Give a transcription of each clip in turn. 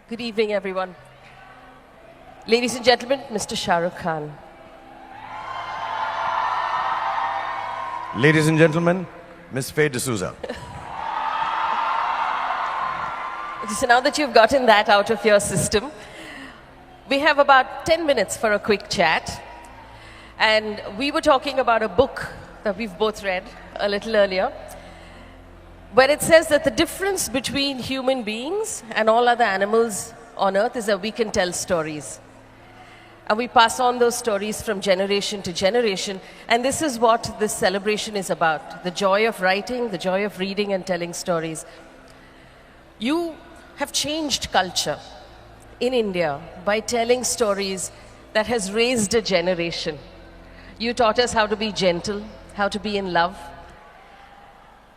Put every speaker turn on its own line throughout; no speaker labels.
Good evening, everyone. Ladies and gentlemen, Mr. Shah Rukh Khan.
Ladies and gentlemen, Ms. Faye D'Souza.
So now that you've gotten that out of your system, we have about 10 minutes for a quick chat. And we were talking about a book that we've both read a little earlier, where it says that the difference between human beings and all other animals on earth is that we can tell stories. And we pass on those stories from generation to generation. And this is what this celebration is about, the joy of writing, the joy of reading and telling stories. You have changed culture in India by telling stories that has raised a generation. You taught us how to be gentle, how to be in love,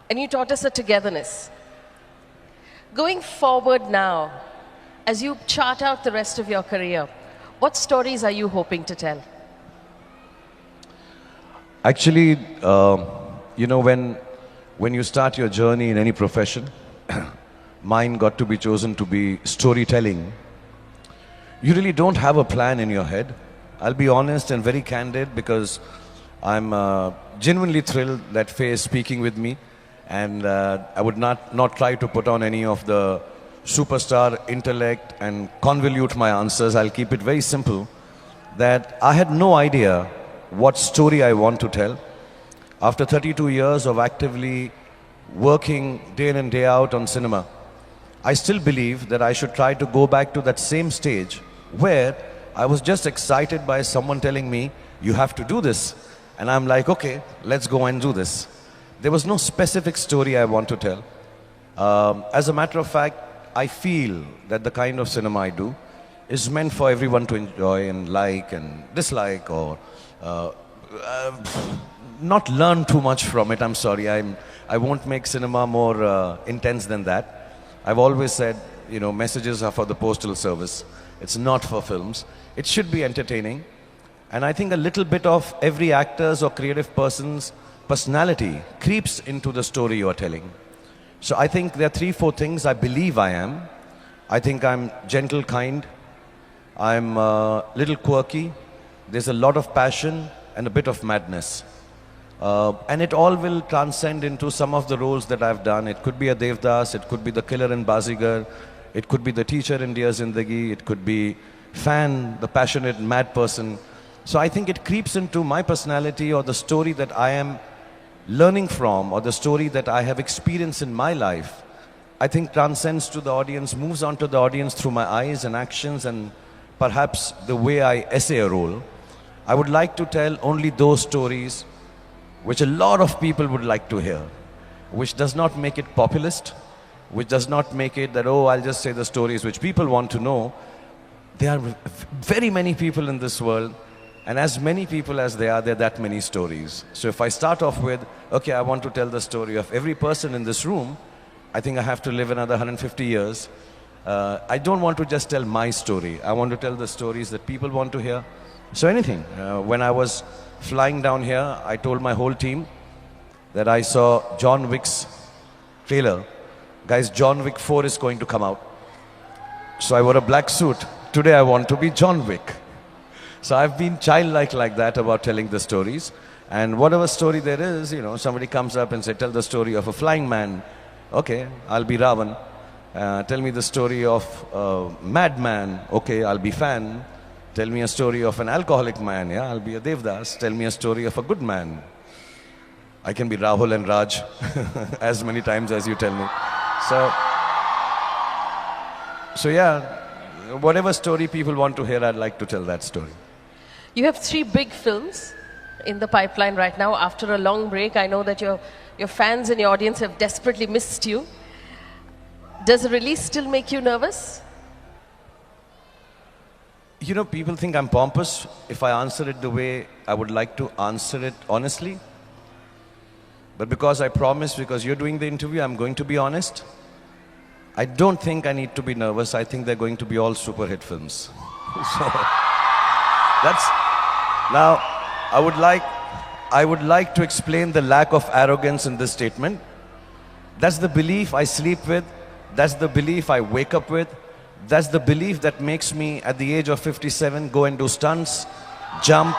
and you taught us a togetherness. Going forward now, as you chart out the rest of your career, what stories are you hoping to tell?
Actually, when you start your journey in any profession, mine got to be chosen to be storytelling. You really don't have a plan in your head. I'll be honest and very candid because I'm genuinely thrilled that Faye is speaking with me, and I would not try to put on any of the superstar intellect and convolute my answers. I'll keep it very simple, that I had no idea what story I want to tell. After 32 years of actively working day in and day out on cinema, I still believe that I should try to go back to that same stage where I was just excited by someone telling me, you have to do this. And I'm like, okay, let's go and do this. There was no specific story I want to tell. As a matter of fact, I feel that the kind of cinema I do is meant for everyone to enjoy and like and dislike, or not learn too much from it. I'm sorry, I won't make cinema more intense than that. I've always said, messages are for the postal service. It's not for films. It should be entertaining. And I think a little bit of every actor's or creative person's personality creeps into the story you're telling. So I think there are 3-4 things I believe I am. I think I'm gentle, kind. I'm a little quirky. There's a lot of passion and a bit of madness. And it all will transcend into some of the roles that I've done. It could be a Devdas, it could be the killer in Bazigar, it could be the teacher in Dear Zindagi, it could be fan, the passionate mad person. So I think it creeps into my personality, or the story that I am learning from, or the story that I have experienced in my life. I think transcends to the audience, moves on to the audience through my eyes and actions and perhaps the way I essay a role. I would like to tell only those stories which a lot of people would like to hear, which does not make it populist, which does not make it that, oh, I'll just say the stories which people want to know. There are very many people in this world, and as many people as there are that many stories. So if I start off with, okay, I want to tell the story of every person in this room, I think I have to live another 150 years. I don't want to just tell my story. I want to tell the stories that people want to hear. So anything. When I was flying down here, I told my whole team that I saw John Wick's trailer. Guys, John Wick 4 is going to come out. So I wore a black suit. Today I want to be John Wick. So I've been childlike like that about telling the stories. And whatever story there is, somebody comes up and say, tell the story of a flying man. Okay, I'll be Ravan. Tell me the story of a madman. Okay, I'll be Fan. Tell me a story of an alcoholic man. Yeah, I'll be a Devdas. Tell me a story of a good man. I can be Rahul and Raj as many times as you tell me. So yeah, whatever story people want to hear, I'd like to tell that story.
You have 3 big films in the pipeline right now. After a long break, I know that your fans and your audience have desperately missed you. Does the release still make you nervous?
People think I'm pompous if I answer it the way I would like to answer it honestly. But because I promised, because you're doing the interview, I'm going to be honest. I don't think I need to be nervous. I think they're going to be all super hit films. Now, I would like to explain the lack of arrogance in this statement. That's the belief I sleep with. That's the belief I wake up with. That's the belief that makes me, at the age of 57, go and do stunts, jump,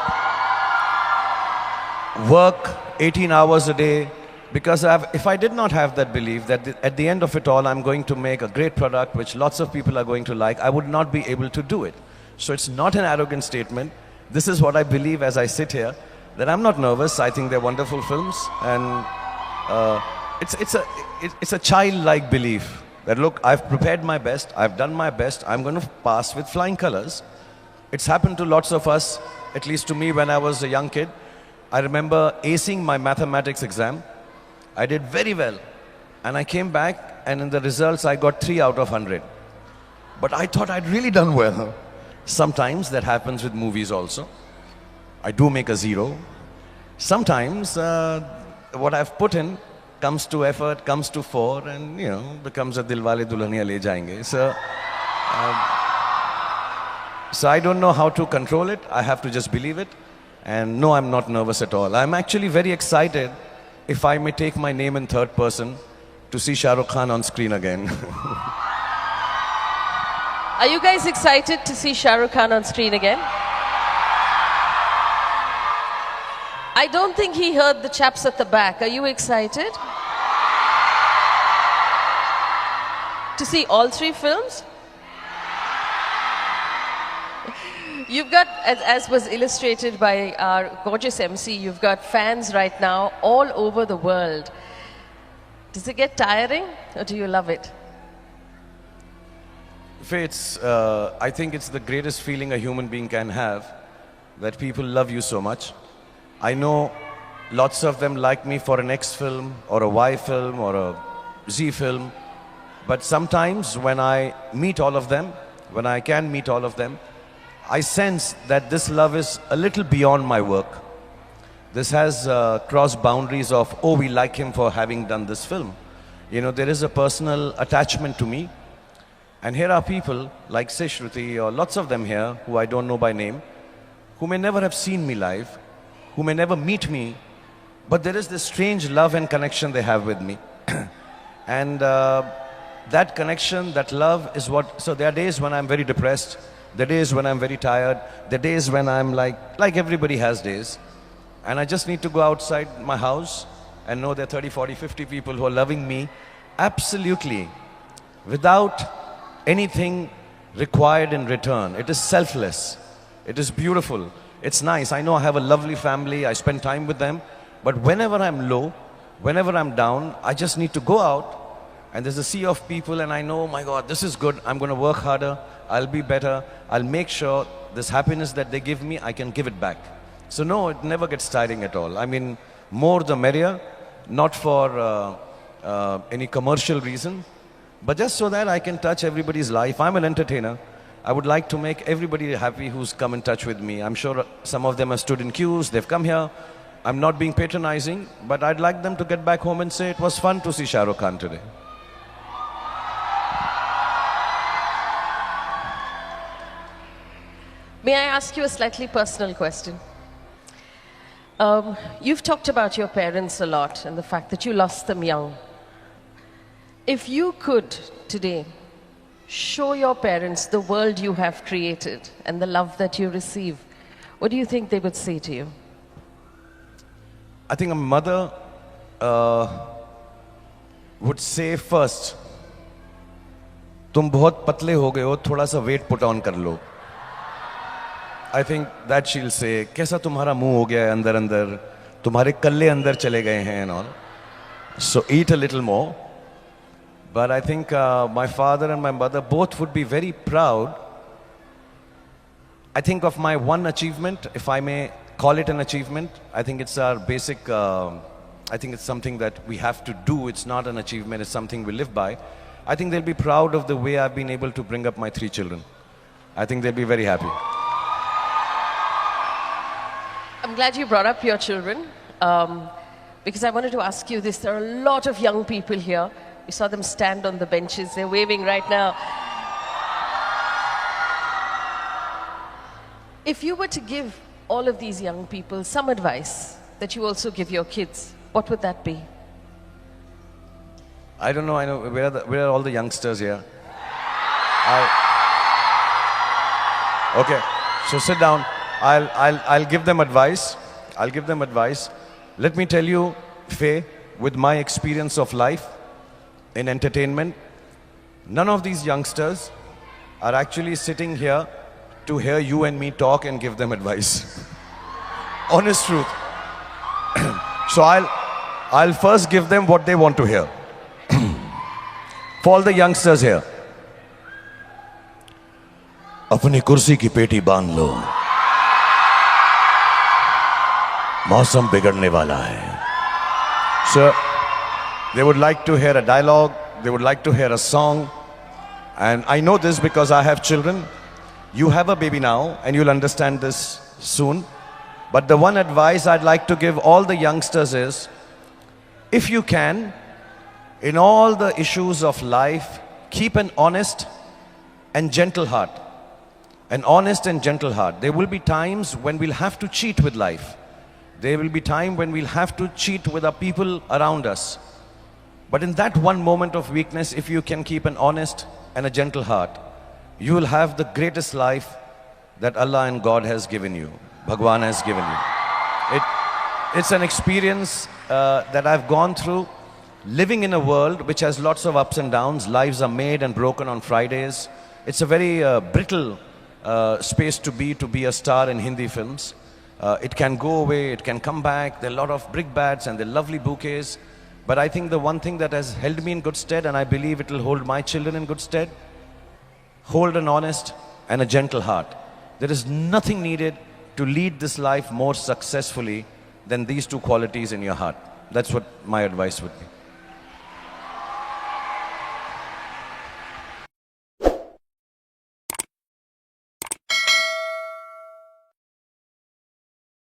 work 18 hours a day. Because if I did not have that belief that at the end of it all, I'm going to make a great product which lots of people are going to like, I would not be able to do it. So it's not an arrogant statement. This is what I believe as I sit here, that I'm not nervous. I think they're wonderful films. And it's a childlike belief that, look, I've prepared my best, I've done my best, I'm going to pass with flying colors. It's happened to lots of us, at least to me when I was a young kid. I remember acing my mathematics exam. I did very well. And I came back, and in the results, I got 3 out of 100. But I thought I'd really done well. Sometimes that happens with movies also. I do make a 0. Sometimes what I've put in comes to effort, comes to 4, and becomes a Dilwale Dulhaniya Le Jayenge. So I don't know how to control it. I have to just believe it. And no, I'm not nervous at all. I'm actually very excited, if I may take my name in third person, to see Shah Rukh Khan on screen again.
Are you guys excited to see Shah Rukh Khan on screen again? I don't think he heard the chaps at the back. Are you excited? To see all 3 films? You've got, as was illustrated by our gorgeous MC, you've got fans right now all over the world. Does it get tiring, or do you love it?
I think it's the greatest feeling a human being can have, that people love you so much. I know lots of them like me for an X film, or a Y film, or a Z film. But sometimes when I meet all of them, when I can meet all of them, I sense that this love is a little beyond my work. This has crossed boundaries of, oh, we like him for having done this film. There is a personal attachment to me. And here are people like Shruti, or lots of them here, who I don't know by name, who may never have seen me live, who may never meet me, but there is this strange love and connection they have with me. And that connection, that love is what... So there are days when I'm very depressed. There are days when I'm very tired. There are days when I'm like everybody has days. And I just need to go outside my house and know there are 30, 40, 50 people who are loving me absolutely, without anything required in return. It is selfless. It is beautiful. It's nice. I know I have a lovely family. I spend time with them. But whenever I'm low, whenever I'm down, I just need to go out, and there's a sea of people, and I know, oh my God, this is good. I'm going to work harder. I'll be better. I'll make sure this happiness that they give me, I can give it back. So no, it never gets tiring at all. I mean, more the merrier, not for any commercial reason, but just so that I can touch everybody's life. I'm an entertainer. I would like to make everybody happy who's come in touch with me. I'm sure some of them have stood in queues. They've come here. I'm not being patronizing, but I'd like them to get back home and say, it was fun to see Shah Rukh Khan today.
May I ask you a slightly personal question? You've talked about your parents a lot and the fact that you lost them young. If you could today show your parents the world you have created and the love that you receive, what do you think they would say to you?
I think a mother would say first, तुम बहुत पतले हो गए हो, थोड़ा सा weight put on कर लो. I think that she'll say, कैसा तुम्हारा मुंह हो गया है अंदर अंदर, तुम्हारे कल्ले अंदर चले गए हैं and all. So eat a little more. But I think my father and my mother both would be very proud. I think of my one achievement, if I may call it an achievement. I think it's our basic, I think it's something that we have to do. It's not an achievement, it's something we live by. I think they'll be proud of the way I've been able to bring up my 3 children. I think they'll be very happy.
I'm glad you brought up your children, because I wanted to ask you this. There are a lot of young people here. We saw them stand on the benches. They're waving right now. If you were to give all of these young people some advice that you also give your kids, what would that be?
I don't know. I know where are all the youngsters here? Okay, so sit down. I'll give them advice. I'll give them advice. Let me tell you, Faye, with my experience of life in entertainment, none of these youngsters are actually sitting here to hear you and me talk and give them advice. Honest truth. So I'll first give them what they want to hear. For all the youngsters here, अपनी कुर्सी की पेटी बांध लो, मौसम बिगड़ने वाला है. So they would like to hear a dialogue, they would like to hear a song, and I know this because I have children. You have a baby now and you'll understand this soon. But the one advice I'd like to give all the youngsters is, if you can, in all the issues of life, keep an honest and gentle heart. An honest and gentle heart. There will be times when we'll have to cheat with life. There will be time when we'll have to cheat with our people around us. But in that one moment of weakness, if you can keep an honest and a gentle heart, you will have the greatest life that Allah and God has given you. Bhagwan has given you. It's an experience that I've gone through, living in a world which has lots of ups and downs. Lives are made and broken on Fridays. It's a very brittle space to be a star in Hindi films. It can go away, it can come back. There are a lot of brickbats and there are lovely bouquets. But I think the one thing that has held me in good stead, and I believe it will hold my children in good stead, hold an honest and a gentle heart. There is nothing needed to lead this life more successfully than these two qualities in your heart. That's what my advice would be.